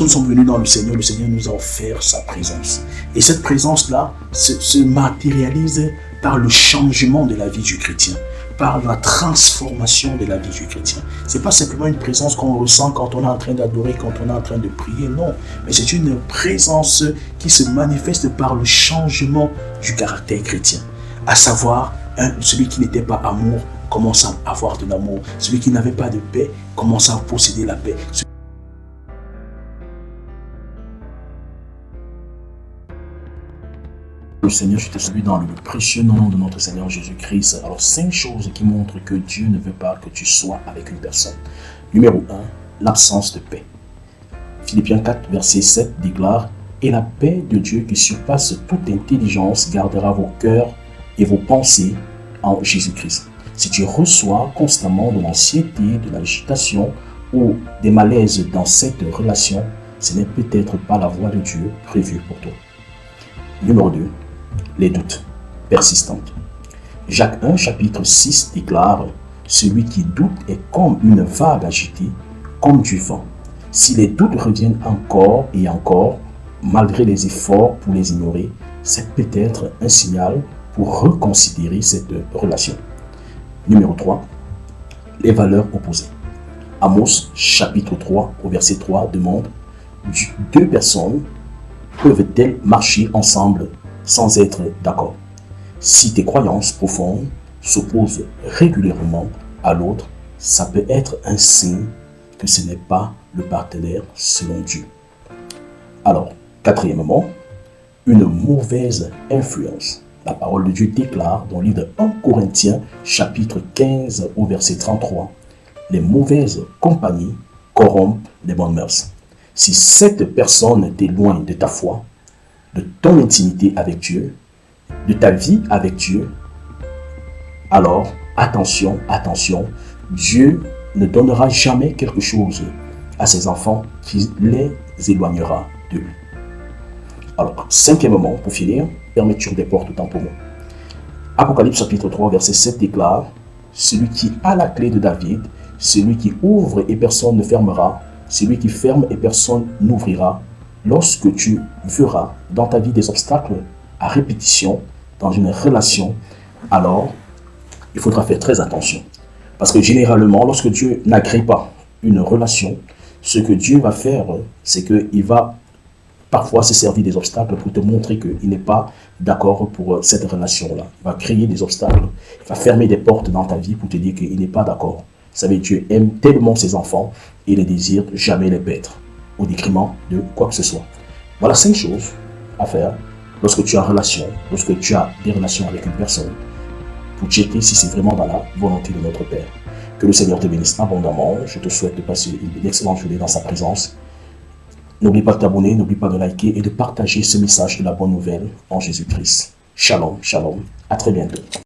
nous sommes venus dans le Seigneur nous a offert sa présence. Et cette présence-là se matérialise par le changement de la vie du chrétien, par la transformation de la vie du chrétien. Ce n'est pas simplement une présence qu'on ressent quand on est en train d'adorer, quand on est en train de prier, non. Mais c'est une présence qui se manifeste par le changement du caractère chrétien. À savoir, celui qui n'était pas amour commence à avoir de l'amour. Celui qui n'avait pas de paix commence à posséder la paix. Le Seigneur, je te salue dans le précieux nom de notre Seigneur Jésus-Christ. Alors, 5 choses qui montrent que Dieu ne veut pas que tu sois avec une personne. Numéro 1, l'absence de paix. Philippiens 4, verset 7 déclare « Et la paix de Dieu qui surpasse toute intelligence gardera vos cœurs et vos pensées en Jésus-Christ. » Si tu reçois constamment de l'anxiété, de l'agitation ou des malaises dans cette relation, ce n'est peut-être pas la voie de Dieu prévue pour toi. Numéro 2, les doutes persistants. Jacques 1, chapitre 6 déclare « Celui qui doute est comme une vague agitée, comme du vent. Si les doutes reviennent encore et encore, malgré les efforts pour les ignorer, c'est peut-être un signal pour reconsidérer cette relation. » Numéro 3, les valeurs opposées. Amos, chapitre 3, au verset 3, demande « Deux personnes peuvent-elles marcher ensemble sans être d'accord? Si tes croyances profondes s'opposent régulièrement à l'autre, ça peut être un signe que ce n'est pas le partenaire selon Dieu. » Alors, quatrièmement, une mauvaise influence. La parole de Dieu déclare dans le livre de 1 Corinthiens, chapitre 15, au verset 33, « Les mauvaises compagnies corrompent les bonnes mœurs. » Si cette personne t'éloigne de ta foi, de ton intimité avec Dieu, de ta vie avec Dieu, alors attention, attention, Dieu ne donnera jamais quelque chose à ses enfants qui les éloignera de lui. Alors, cinquièmement, pour finir, fermeture des portes autant pour moi. Apocalypse chapitre 3, verset 7 déclare « Celui qui a la clé de David, celui qui ouvre et personne ne fermera, celui qui ferme et personne n'ouvrira. Lorsque tu verras dans ta vie des obstacles à répétition dans une relation, alors il faudra faire très attention. Parce que généralement, lorsque Dieu n'agrée pas une relation, ce que Dieu va faire, c'est qu'il va parfois se servir des obstacles pour te montrer qu'il n'est pas d'accord pour cette relation-là. Il va créer des obstacles, il va fermer des portes dans ta vie pour te dire qu'il n'est pas d'accord. Vous savez, Dieu aime tellement ses enfants et il ne désire jamais les perdre au détriment de quoi que ce soit. Voilà 5 choses à faire lorsque tu es en relation, lorsque tu as des relations avec une personne, pour checker si c'est vraiment dans la volonté de notre Père. Que le Seigneur te bénisse abondamment. Je te souhaite de passer une excellente journée dans sa présence. N'oublie pas de t'abonner, n'oublie pas de liker et de partager ce message de la bonne nouvelle en Jésus-Christ. Shalom, shalom. À très bientôt.